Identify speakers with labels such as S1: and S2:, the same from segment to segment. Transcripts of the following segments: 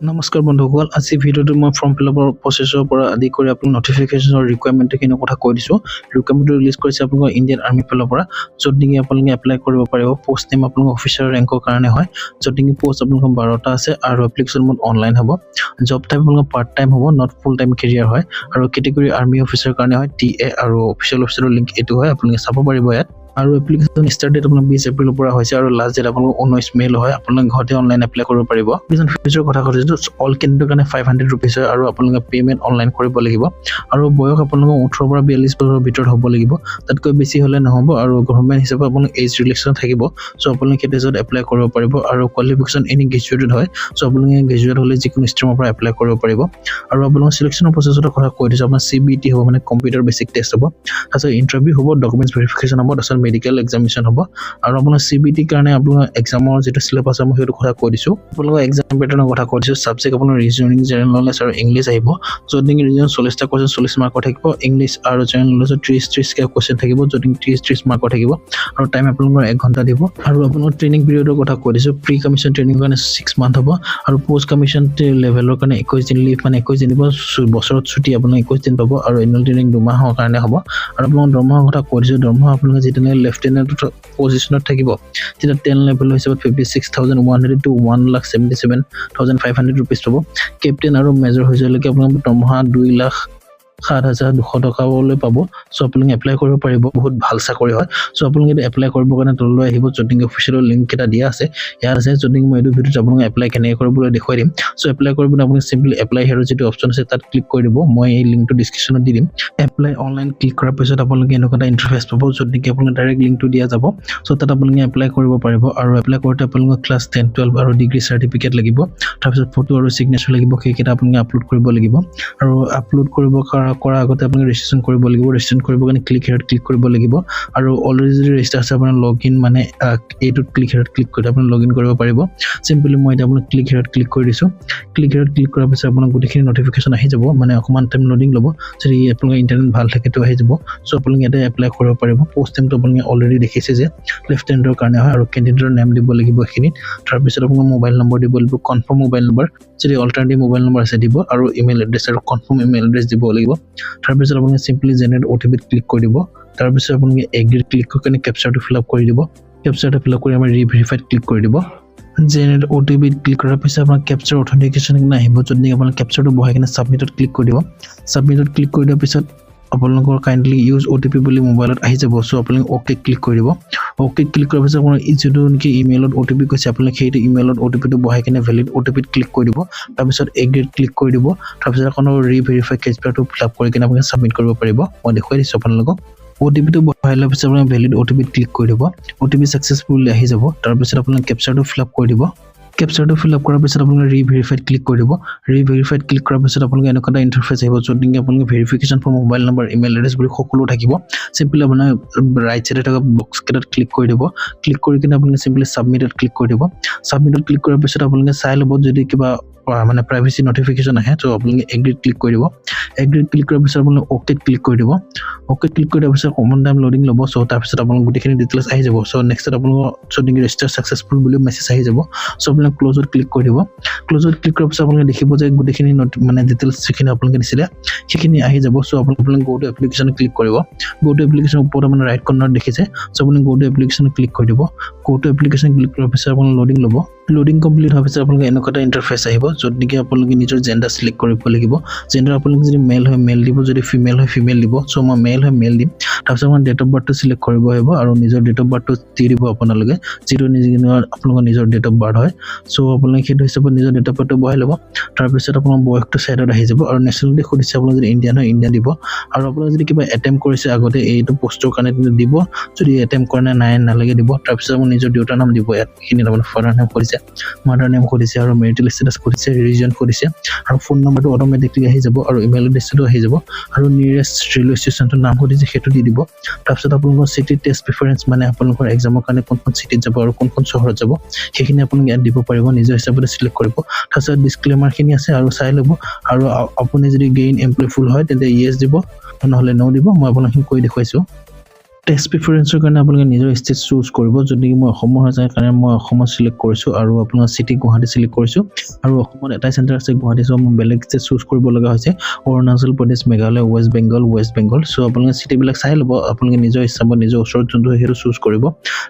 S1: নমস্কাৰ বন্ধুসকল, আজি ভিডিঅ'টো মই ফৰ্ম ফিলআপৰ প্ৰচেছৰ পৰা আদি কৰি আপোনাক নটিফিকেশ্যনৰ ৰিকুৱাৰমেণ্টখিনি কথা কৈ দিছোঁ। ৰিকুৱাৰমেণ্টটো ৰিলিজ কৰিছে আপোনালোকৰ ইণ্ডিয়ান আৰ্মি ফালৰ পৰা, য'ত নেকি আপোনালোকে এপ্লাই কৰিব পাৰিব। পোষ্ট নেম আপোনালোকৰ অফিচাৰ ৰেংকৰ কাৰণে হয়, য'ত নেকি পোষ্ট আপোনালোকৰ 12টা আছে আৰু এপ্লিকেশ্যন মোড অনলাইন হ'ব। জব টাইপ আপোনালোকৰ পাৰ্ট টাইম হ'ব, নট ফুল টাইম কেৰিয়াৰ হয় আৰু কেটেগৰী আৰ্মি অফিচাৰ কাৰণে হয়। TA আৰু অফিচিয়েল ৱেবছাইটৰ লিংক এইটো হয়, আপোনালোকে চাব পাৰিব ইয়াত। আৰু এপ্লিকেশ্যন ষ্টাৰ্ট ডেট আপোনাৰ 20 এপ্ৰিলৰ পৰা হৈছে আৰু লাষ্ট ডেট আপোনালোকৰ 19 মে'ল হয়। আপোনালোকে ঘৰতে অনলাইন এপ্লাই কৰিব পাৰিব। এপ্লিকেশ্যন ফিজৰ কথা কৈছোঁ, অল কেণ্ডিডেটৰ কাৰণে 500 ৰুপিজ হয় আৰু আপোনালোকে পে'মেণ্ট অনলাইন কৰিব লাগিব। আৰু বয়স আপোনালোকৰ 18 পৰা 42 বছৰৰ ভিতৰত হ'ব লাগিব, তাতকৈ বেছি হ'লে নহ'ব। আৰু গভৰ্ণমেণ্ট হিচাপে আপোনালোকৰ এজ ৰিলেক্সন থাকিব, চ' আপোনালোকে সেইটো হিচাপত এপ্লাই কৰিব পাৰিব। আৰু কোৱালিফিকেশ্যন এনি গ্ৰেজুৱেটেড হয়, চ' আপোনালোকে গ্ৰেজুৱেট হ'লে যিকোনো ষ্ট্ৰীমৰ পৰা এপ্লাই কৰিব পাৰিব। আৰু আপোনালোকৰ চিলেকশ্যনৰ প্ৰচেছৰ কথা কৈ দিছোঁ, আপোনাৰ CBT হ'ব, মানে কম্পিউটাৰ বেচিক টেষ্ট হ'ব, তাৰপিছত ইণ্টাৰভিউ হ'ব, ডকুমেণ্টছ ভেৰিফিকেশ্যন হ'ব, তাৰপিছত মেডিকেল এক্সামিনেশ্যন হ'ব। আৰু আপোনাৰ CBT কাৰণে আপোনাৰ এক্সামৰ যিটো চিলেবাছ মই সেইটো কথা কৈ দিছোঁ। আপোনালোকৰ এক্সাম পেটাৰ্ণৰ কথা কৈ দিছোঁ। ছাবজেক্ট আপোনাৰ ৰিজনিং, জেনেৰেল নলেজ আৰু ইংলিছ আহিব, য'ত নেকি ৰিজন 40টা কুৱেশ্যন 40 মাৰ্কৰ থাকিব। ইংলিছ আৰু জেনেৰেল নলেজৰ 30টা কুৱেশ্যন থাকিব, য'ত নেকি 30 মাৰ্কৰ থাকিব। আৰু টাইম আপোনালোকৰ 1 ঘণ্টা দিব। আৰু আপোনাৰ ট্ৰেইনিং পিৰিয়ডৰ কথা কৈ দিছোঁ। প্ৰি কমিশ্যন ট্ৰেইনিঙৰ কাৰণে 6 মান্থ হ'ব আৰু পষ্ট কমিশ্যন লেভেলৰ কাৰণে 21 দিন লিভ, মানে 21 দিন দিব। বছৰত ছুটি আপোনাৰ 21 দিন পাব আৰু এনুৱেল ট্ৰেইনিং 2 মাহৰ কাৰণে হ'ব। আৰু আপোনালোকৰ দৰমহাৰ কথা কৈ দিছোঁ। দৰমহা আপোনালোকে যেতিয়া লেফটেনেণ্ট পজিশ্যনত থাকিব, তেতিয়া 10 লেভেল হিচাপত 56,100 to 1,77,500 ৰুপিজ পাব। কেপ্টেইন আৰু মেজৰ হৈছেলৈকে আপোনাৰ দৰমহা 2,07,200 টকালৈ পাব। চ' আপোনালোকে এপ্লাই কৰিব পাৰিব, বহুত ভাল চাকৰি হয়। চ' আপোনালোকে এইটো এপ্লাই কৰিবৰ কাৰণে তললৈ আহিব, য'ত নেকি অফিচিয়েলৰ লিংক এটা দিয়া আছে, ইয়াত আছে, য'ত নেকি মই এইটো ভিডিঅ'ত আপোনালোকে এপ্লাই কেনেকৈ কৰিবলৈ দেখুৱাই দিম। চ' এপ্লাই কৰিবলৈ আপুনি চিম্পলি এপ্লাই হেয়াৰৰ যিটো অপশ্যন আছে তাত ক্লিক কৰি দিব। মই এই লিংকটো ডিছক্ৰিপশ্যনত দি দিম। এপ্লাই অনলাইন ক্লিক কৰাৰ পিছত আপোনালোকে এনেকুৱা এটা ইণ্টাৰফেচ পাব, য'ত নেকি আপোনালোকে ডাইৰেক্ট লিংকটো দিয়া যাব। চ' তাত আপোনালোকে এপ্লাই কৰিব পাৰিব। আৰু এপ্লাই কৰোঁতে আপোনালোকৰ ক্লাছ 10, 12 আৰু ডিগ্ৰী চাৰ্টিফিকেট লাগিব, তাৰপিছত ফটো আৰু ছিগনেচাৰ লাগিব, সেইকেইটা আপোনালোকে আপলোড কৰিব লাগিব। আৰু আপলোড কৰিব কৰাৰ আগতে আপোনালোকে ৰেজিষ্ট্ৰেশ্যন কৰিব লাগিব। ৰেজিষ্ট্ৰেশ্যন কৰিবৰ কাৰণে ক্লিক হেয়াৰত ক্লিক কৰিব লাগিব। আৰু অলৰেডি যদি ৰেজিষ্টাৰ আছে আপোনাৰ লগইন, মানে এইটোত ক্লিক হেয়াৰত ক্লিক কৰি আপুনি লগইন কৰিব পাৰিব। চিম্পলি মই এতিয়া আপোনাক ক্লিক হেয়াৰত ক্লিক কৰি দিছোঁ। ক্লিক হেয়াৰত ক্লিক কৰাৰ পিছত আপোনাৰ গোটেইখিনি নটিফিকেশ্যন আহি যাব, মানে অকণমান টাইম লোডিং ল'ব। যদি আপোনালোকৰ ইণ্টাৰনেট ভাল থাকে তো আহি যাব। চ' আপোনালোকে ইয়াতে এপ্লাই কৰিব পাৰিব। পোষ্ট নেমটো আপোনালোকে অলৰেডি দেখিছে যে লেফটেনেণ্টৰ কাৰণে হয় আৰু কেণ্ডিডেটৰ নেম দিব লাগিব এইখিনিত। তাৰপিছত আপোনালোকৰ মোবাইল নম্বৰ দিব লাগিব, কনফাৰ্ম মোবাইল নম্বৰ, যদি অল্টাৰনেটিভ মোবাইল নম্বৰ আছে দিব, আৰু ইমেইল এড্ৰেছ আৰু কনফাৰ্ম ইমেইল এড্ৰেছ দিব লাগিব। তাৰপিছত আপোনালোকে চিম্পলি জেনেৰেট OTPত ক্লিক কৰি দিব। তাৰপিছত আপোনালোকে এগ্ৰীত ক্লিক কৰি কিনে কেপচাৰটো ফিল আপ কৰি দিব। কেপচাৰটো ফিল আপ কৰি আমাৰ ৰিভেৰিফাইড ক্লিক কৰি দিব। জেনেৰেট OTPত ক্লিক কৰাৰ পিছত আপোনাৰ কেপচাৰ অথেণ্টিকেশ্যন আহিব, য'ত নেকি আপোনাৰ কেপচাৰটো বহাই কিনে ছাবমিটত ক্লিক কৰি দিব। ছাবমিটত ক্লিক কৰি দিয়াৰ পিছত আপোনালোকৰ কাইণ্ডলি ইউজ OTP বুলি মোবাইলত আহি যাব। চ' আপোনালোকে অ'কে ক্লিক কৰি দিব। অ'কে ক্লিক কৰাৰ পিছত আপোনাৰ যিটো নেকি ইমেইলত OTP কৈছে, আপোনালোকে সেইটো ইমেইলত OTPটো বহাই কিনে ভেলিড OTPত ক্লিক কৰি দিব। তাৰপিছত এগ্ৰীত ক্লিক কৰি দিব। তাৰপিছত আকৌ ৰিভেৰিফাই কেপচাৰটো ফিল আপ কৰি কিনে আপুনি ছাবমিট কৰিব পাৰিব। মই দেখুৱাই দিছোঁ আপোনালোকক। OTPটো বহাই লোৱাৰ পিছত আপোনাৰ ভেলিড OTPত ক্লিক কৰি দিব। OTP ছাকচেছফুলি আহি যাব। তাৰপিছত আপোনালোকে কেপচাৰটো ফিল আপ কৰি দিব। কেপচাৰটো ফিল আপ কৰাৰ পিছত আপোনালোকে ৰিভেৰিফাইড ক্লিক কৰি দিব। ৰিভেৰিফাইড ক্লিক কৰাৰ পিছত আপোনালোকে এনেকুৱা এটা ইণ্টাৰফেচ আহিব, য'ত নেকি আপোনালোকে verification for mobile number, email address বুলি সকলো থাকিব। চিম্পলি আপোনাৰ ৰাইট চাইডে থকা বক্স কেইটাত ক্লিক কৰি দিব। ক্লিক কৰি কিনে আপোনালোকে চিম্পলি ছাবমিটত ক্লিক কৰি দিব। ছাবমিটত ক্লিক কৰাৰ পিছত আপোনালোকে চাই ল'ব, যদি কিবা মানে প্ৰাইভেচি নটিফিকেশ্যন আহে, ত' আপোনালোকে এগ্ৰীত ক্লিক কৰি দিব। এগ্ৰীত ক্লিক কৰাৰ পিছত আপোনালোকে অ'কেত ক্লিক কৰি দিব। অ'কে ক্লিক কৰি দিয়াৰ পিছত অকণমান টাইম লোডিং ল'ব। চ' তাৰপিছত আপোনালোকৰ গোটেইখিনি ডিটেইলছ আহি যাব। চ' নেক্সটত আপোনালোকৰ য'ত নেকি ৰেজিষ্টাৰ ছাকচেছফুল বুলি মেছেজ আহি যাব। চ' আপোনালোকে ক্ল'জত ক্লিক কৰি দিব। ক্ল'জত ক্লিক কৰাৰ পিছত আপোনালোকে দেখিব যে গোটেইখিনি মানে ডিটেইলছ যিখিনি আপোনালোকে দিছিলে সেইখিনি আহি যাব। চ' আপোনালোকে গো টু এপ্লিকেশ্যন ক্লিক কৰিব। গো টু এপ্লিকেশ্যন ওপৰত মানে ৰাইট কৰ্নাৰত দেখিছে, চ' আপুনি গো টু এপ্লিকেশ্যন ক্লিক কৰি দিব। গো টু এপ্লিকেশ্যন ক্লিক কৰাৰ পিছত আপোনালোকে লোডিং ল'ব। লোডিং কমপ্লিট হোৱাৰ পিছত আপোনালোকে এনেকুৱা এটা ইণ্টাৰফেচ আহিব, য'ত নেকি আপোনালোকে নিজৰ জেণ্ডাৰ চিলেক্ট কৰিব লাগিব। জেণ্ডাৰ আপোনালোকে যদি মেল হয় মেল দিব, যদি ফিমেল হয় ফিমেল দিব। চ' মই মেল হয় মেল দিম। তাৰপিছত আপোনাৰ ডেট অফ বাৰ্থটো চিলেক্ট কৰিব আহিব আৰু নিজৰ ডেট অফ বাৰ্থটো দি দিব আপোনালোকে, যিটো আপোনালোকৰ নিজৰ ডেট অফ বাৰ্থ হয়। চ' আপোনালোকে সেইটো হিচাপত নিজৰ ডেট অফ বাৰ্থটো বহাই ল'ব। তাৰপিছত আপোনাৰ বয়সটো চাইডত আহি যাব আৰু নেশ্যনেলিটি সুধিছে, আপোনালোকে যদি ইণ্ডিয়ান হয় ইণ্ডিয়া দিব। আৰু আপোনালোকে যদি কিবা এটেম্প কৰিছে আগতে এইটো পষ্টৰ কাৰণে দিব, যদি এটেম্প কৰা নাই নালাগে দিব। তাৰপিছত আপোনাৰ নিজৰ দেউতাৰ নাম দিব। ইয়াত এইখিনিত আপোনাৰ ফাদাৰ নেম সুধিছে, মাদাৰ নেম সুধিছে আৰু মেৰিটেল ষ্টেটাছ সুধিছে, ৰিজন সুধিছে, আৰু ফোন নম্বৰটো অট'মেটিকলি আহি যাব আৰু ইমেইল এড্ৰেছটো আহি যাব। আৰু নিয়েৰেষ্ট ৰেলৱে ষ্টেচনটোৰ নাম সুধিছে, সেইটো দি দিব। তাৰপিছত আপোনালোকৰ চিটি টেষ্ট প্ৰিফাৰেঞ্চ, মানে আপোনালোকৰ এক্সামৰ কাৰণে কোনখন চিটিত যাব আৰু কোনখন চহৰত যাব সেইখিনি আপোনালোকে ইয়াত দিব পাৰিব, নিজৰ হিচাপতে চিলেক্ট কৰিব। তাৰপিছত ডিছক্লেমাৰখিনি আছে আৰু চাই ল'ব। আৰু আপুনি যদি গেইন এমপ্লয়ফুল হয় তেন্তে য়েছ দিব, নহ'লে ন' দিব। মই আপোনালোকক কৈ দেখুৱাইছোঁ। টেষ্ট প্ৰিফাৰেন্সৰ কাৰণে আপোনালোকে নিজৰ ষ্টেট চুজ কৰিব যদি মই অসমৰ হয় কাৰণে মই অসমত সিলেক্ট কৰিছো আৰু আপোনাৰ সিটি গুৱাহাটী সিলেক্ট কৰিছো আৰু অসমত এটাই চেণ্টাৰ আছে গুৱাহাটী সো মই বেলেগ ষ্টেট চুজ কৰিব লগা হৈছে অৰুণাচল প্ৰদেশ মেঘালয় ৱেষ্ট বেংগল সো আপোনালোকে সিটি বিলাক চাই ল'ব আপোনালোকে নিজৰ হিচাপত নিজৰ ওচৰত যোনটো হেটো চুজ কৰিব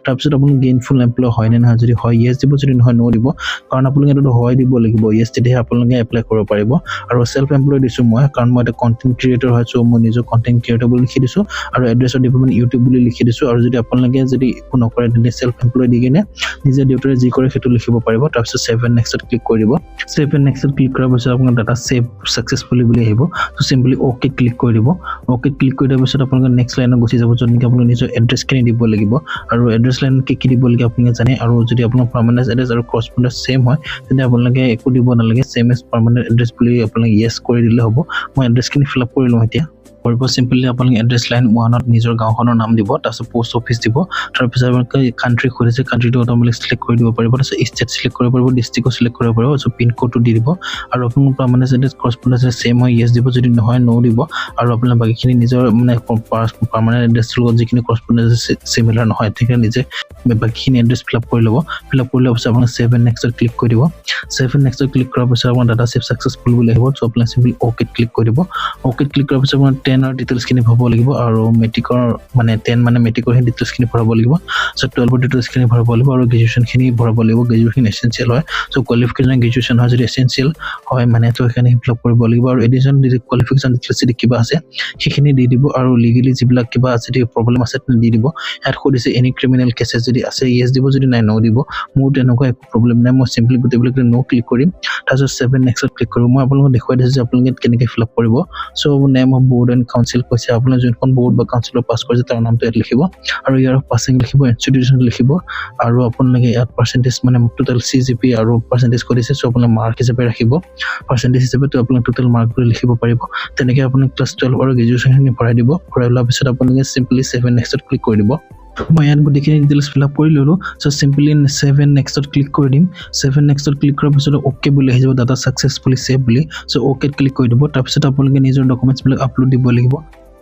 S1: তাৰপিছত আপুনি গেইনফুল এমপ্লয় হয় নে নহয় যদি হয় ইয়েস দিব যদি নহয় নো দিব কাৰণ আপোনালোকে এটো হয় দিব লাগিব ইয়েস তেহে আপোনালোকে এপ্লাই কৰিব পাৰিব আৰু সেলফ এমপ্লয় দিছো মই কাৰণ মই এটা কন্টেন্ট ক্ৰিয়েটৰ হয় সো মই নিজৰ কন্টেন্ট ক্ৰিয়েটৰ বুলি লিখি দিছো আৰু এড্ৰেছ অফ ডিপাৰ্টমেন্ট ইউটিউব বুলি লিখি দিছো আৰু যদি আপোনালোকে যদি একো নকৰে তেনে সেলফ এমপ্লয় দি কিনে নিজে ডিউটিৰে যি কৰে হেতু লিখিব পাৰিব তাৰপিছত সেভ এণ্ড নেক্সটত ক্লিক কৰিব সেভ এণ্ড নেক্সটত ক্লিক কৰাৰ পিছত আপোনাৰ ডাটা সেভ সাকসেসফুলি বুলি আহিব সো সিম্পলি ওকে ক্লিক কৰি দিব ওকে ক্লিক কৰি দিয়াৰ পিছত আপোনালোকে নেক্সট লাইনত গুচি যাব য'ত নেকি আপোনালোকে নিজৰ এড্ৰেছ খিনি দিব লাগিব আৰু এড্ৰেছ লাইন কি দিব লাগিব আপোনালোকে জানে আৰু যদি আপোনাৰ পাৰ্মানেন্ট এড্ৰেছ আৰু কৰস্পন্ডেন্স সেম হয় তেনে আপোনালোকে একো দিব নালাগে সেম এজ পাৰ্মানেন্ট এড্ৰেছ বুলি আপোনালোকে ইয়েস কৰি দিলে হ'ব মই এড্ৰেছ খিনি ফিল আপ কৰি লওঁ এতিয়া কৰিব সিম্পলি আপোনালোকে এড্ৰেছ লাইন 1ত নিজৰ গাঁওখনৰ নাম দিব তাৰপিছত পোষ্ট অফিচ দিব তাৰপিছত আপোনালোকে কান্ট্ৰি খুলিছে কান্ট্ৰিটো অটোমেটিক সিলেক্ট কৰি দিব পাৰিব তাৰপিছত ষ্টেট সিলেক্ট কৰিব পাৰিব ডিস্ট্ৰিক্ট সিলেক্ট কৰিব পাৰিব সো পিন কোডটো দি দিব আৰু আপোনালোকৰ পাৰ্মানেন্ট এড্ৰেছ কৰস্পন্ডেন্স সেম হয় ইয়েস দিব যদি নহয় নো দিব আৰু আপোনালোকে বাকিখিনি নিজৰ মানে পাৰ্মানেন্ট এড্ৰেছৰ লগত যিখিনি কৰস্পন্ডেন্স সিমিলাৰ নহয় ঠিক নিজে বাকিখিনি এড্ৰেছ ফিল আপ কৰি ল'ব ফিল আপ কৰি লোৱাৰ পিছত আপোনালোকে সেভ এণ্ড নেক্সটত ক্লিক কৰি দিব সেভ এণ্ড নেক্সটত ক্লিক কৰাৰ পিছত আপোনাৰ ডাটা সেভ সাকসেসফুল বুলি আহিব সো আপোনালোকে সিম্পলি ওকে ক্লিক কৰি দিব ওকে ক্লিক কৰাৰ পিছত আপোনাৰ 10 ৰ ডিটেইলছ খিনি ভৰাব লাগিব আৰু মেট্ৰিকৰ মানে 10 মানে মেট্ৰিকৰ খিনি ডিটেইলছ খিনি ভৰাব লাগিব সো 12 ৰ ডিটেইলছ খিনি ভৰাব লাগিব আৰু গ্ৰেজুৱেচন খিনি ভৰাব লাগিব গ্ৰেজুৱেচন এসেনশিয়াল হয় সো কোৱালিফিকেচন গ্ৰেজুৱেচন হয় যদি এসেনশিয়াল হয় মানে তো এখানে ফিল আপ কৰিব লাগিব আৰু এডিশন যদি কোৱালিফিকেচন ডিটেইলছ যদি কিবা আছে সেইখিনি দি দিব আৰু লিগেলি যিবিলাক কিবা আছে যদি প্ৰবলেম আছে দি দিব এড কৰিছে এনি ক্ৰিমিনেল কেसेছ যদি আছে ইয়েস দিব যদি নাই নো দিব মোৰ তেনেকুৱা একো প্ৰবলেম নাই মই সিম্পলি গোটেইবিলাক নো ক্লিক কৰিম তাৰপিছত 7 নেক্সটত ক্লিক কৰিম মই আপোনালোকক দেখুৱাই দিছো যে আপোনালোকে কেনেকৈ ফিল আপ কৰিব so name of board and council কৈছে আপোনাৰ যোনখন বোৰ্ড বা কাউন্সিলৰ পাছ কৰিছে তাৰ নামটো ইয়াত লিখিব আৰু ইয়াৰ পাছিং লিখিব ইনষ্টিটিউচন লিখিব আৰু আপোনালোকে ইয়াত পাৰ্চেন্টেজ মানে টোটাল সিজিপি আৰু পাৰ্চেন্টেজ কৰিছে সো আপোনালোকে মাৰ্ক হিচাপে ৰাখিব পাৰ্চেন্টেজ হিচাপে তো আপোনালোকে টোটাল মাৰ্ক বুলি লিখিব পাৰিব তেনেকৈ আপুনি ক্লাছ 12 আৰু গ্ৰেজুৱেচন খিনি ভৰাই দিব ভৰাই লোৱাৰ পিছত আপোনালোকে সিম্পলি 7 নেক্সটত ক্লিক কৰি দিব মই ইয়াত গোটেইখিনি ডিটেইলছ ফিল আপ কৰি ললো সো সিম্পলি 7 নেক্সটত ক্লিক কৰি দিম 7 নেক্সটত ক্লিক কৰাৰ পিছত ওকে বুলি আহি যাব ডাটা সাকসেসফুলি সেভ বুলি সো ওকে ক্লিক কৰি দিব তাৰপিছত আপোনালোকে নিজৰ ডকুমেন্টছ বিলাক আপলোড দিব লাগিব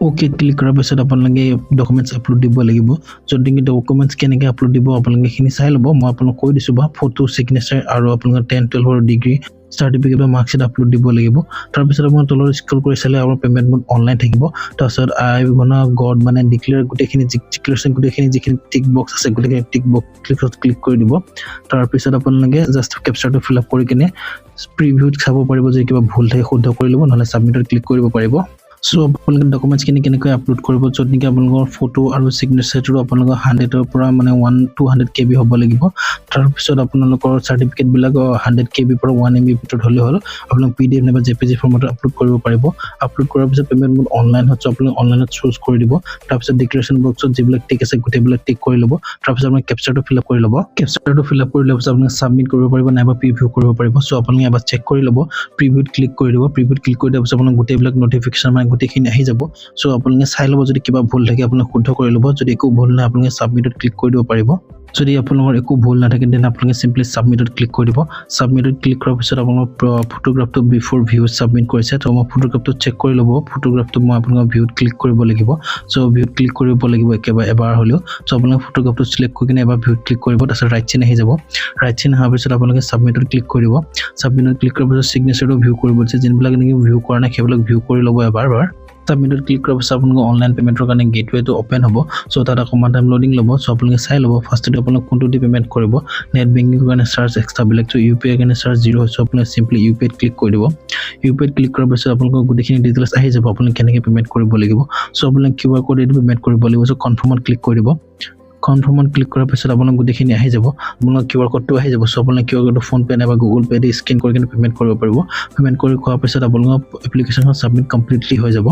S1: ওকে ক্লিক কৰাৰ পিছত আপোনালোকে ডকুমেন্টছ আপলোড দিব লাগিব যদি কি ডকুমেন্টছ কেনেকৈ আপলোড দিব আপোনালোকে খিনি চাই ল'ব মই আপোনালোকক কৈ দিছো বা ফটো সিগনেচাৰ আৰু আপোনালোকৰ 10 12 ৰ ডিগ্ৰী সাৰ্টিফিকেট বা মাৰ্কশিট আপলোড দিব লাগিব তাৰপিছত আপোনাৰ তলৰ স্ক্ৰল কৰি চালে আপোনাৰ পেমেন্ট মোড অনলাইন থাকিব তাৰপিছত আই গনা গড মানে ডিক্লেয়াৰ গোটেইখিনি ডিক্লেৰেশ্যন গোটেইখিনি যিখিনি টিক বক্স আছে গোটেইখিনি টিক বক্স ক্লিক কৰি দিব তাৰপিছত আপোনালোকে জাষ্ট কেপচাৰটো ফিল আপ কৰি কিনে প্ৰিভিউত চাব পাৰিব যে কিবা ভুল থাকে শুদ্ধ কৰি ল'ব নহলে সাবমিটত ক্লিক কৰিব পাৰিব সো আপোনালোকে ডকুমেন্টছ খিনি কেনেকৈ আপলোড কৰিব য'ত নেকি আপোনালোকৰ ফটো আৰু সিগনেচাৰটো আপোনালোকৰ 100 ৰ পৰা মানে 1 200 KB হ'ব লাগিব তাৰপিছত আপোনালোকৰ সাৰ্টিফিকেট বিলাক 100 KB পৰা 1 MB ভিতৰত হ'লে হ'ল আপোনালোক PDF নাইবা JPG ফৰ্মেটত আপলোড কৰিব পাৰিব আপলোড কৰাৰ পিছত পেমেন্ট মোড অনলাইন হচ্ছে আপোনালোকে অনলাইনত চুজ কৰি দিব তাৰপিছত ডিক্লেৰেশ্যন বক্সত যিবিলাক টিক আছে গোটেইবিলাক টিক কৰি ল'ব তাৰপিছত আপোনালোকে কেপচাৰটো ফিল আপ কৰি ল'ব কেপচাৰটো ফিল আপ কৰি লোৱাৰ পিছত আপোনালোকে সাবমিট কৰিব পাৰিব নাইবা প্ৰিভিউ কৰিব পাৰিব সো আপোনালোকে এবাৰ চেক কৰি ল'ব প্ৰিভিউত ক্লিক কৰি দিব প্ৰিভিউত ক্লিক কৰি দিয়াৰ পিছত আপোনালোকে গোটেইবিলাক নটিফিকেশ্যন মানে গোটেইখিনি আহি যাব সো আপোনালোকে চাই ল'ব যদি কিবা ভুল থাকে আপোনালোকে শুদ্ধ কৰি ল'ব যদি একো ভুল নাই আপোনালোকে সাবমিটত ক্লিক কৰি দিব পাৰিব যদি আপোনালোকৰ একো ভুল নাথাকে তেনে আপোনালোকে সিম্পলি সাবমিটত ক্লিক কৰি দিব সাবমিটত ক্লিক কৰাৰ পিছত আপোনালোকৰ ফটোগ্ৰাফটো বিফৰ ভিউ সাবমিট কৰিছে তো মই ফটোগ্ৰাফটো চেক কৰি ল'ব ফটোগ্ৰাফটো মই আপোনালোকৰ ভিউত ক্লিক কৰিব লাগিব সো ভিউত ক্লিক কৰিব লাগিব এবাৰ হ'লেও সো আপোনালোকে ফটোগ্ৰাফটো সিলেক্ট কৰি কিনে এবাৰ ভিউত ক্লিক কৰিব তাৰপিছত ৰাইট চিন আহি যাব ৰাইট চিন অহাৰ পিছত আপোনালোকে সাবমিটত ক্লিক কৰিব সাবমিটত ক্লিক কৰাৰ পিছত সিগনেচাৰটো ভিউ কৰিব দিছে যিবিলাক নেকি ভিউ কৰা নাই সেইবিলাক ভিউ কৰি ল'ব এবাৰ সাবমিটত ক্লিক কৰাৰ পিছত আপোনালোকৰ অনলাইন পেমেন্টৰ কাৰণে গেটৱেটো ওপেন হ'ব সো তাত অকমান টাইম লোডিং ল'ব সো আপোনালোকে চাই ল'ব ফাৰ্ষ্টতে আপোনালোক কোনটো দি পেমেন্ট কৰিব নেট বেংকিং কাৰণে চাৰ্জ এক্সট্ৰা বিলাক সো ইউপিআই কাৰণে চাৰ্জ 0 হৈছে আপোনালোকে সিম্পলি ইউপিআইত ক্লিক কৰি দিব ইউপিআইত ক্লিক কৰাৰ পিছত আপোনালোকৰ গোটেইখিনি ডিটেইলছ আহি যাব আপোনালোকে কেনেকৈ পেমেন্ট কৰিব লাগিব সো আপোনালোকে কিউআৰ কোড দি পেমেন্ট কৰিব লাগিব সো কনফাৰ্মত ক্লিক কৰি দিব কনফাৰ্মত ক্লিক কৰাৰ পিছত আপোনালোক গোটেইখিনি আহি যাব আপোনালোকৰ কিউআৰ কোডটো আহি যাব সো আপোনালোকে কিউআৰ কোডটো ফোন পে নাইবা গুগল পে দি স্কেন কৰি কিনে পেমেন্ট কৰিব পাৰিব পেমেন্ট কৰি খোৱাৰ পিছত আপোনালোকৰ এপ্লিকেশ্যনখন সাবমিট কমপ্লিটলি হৈ যাব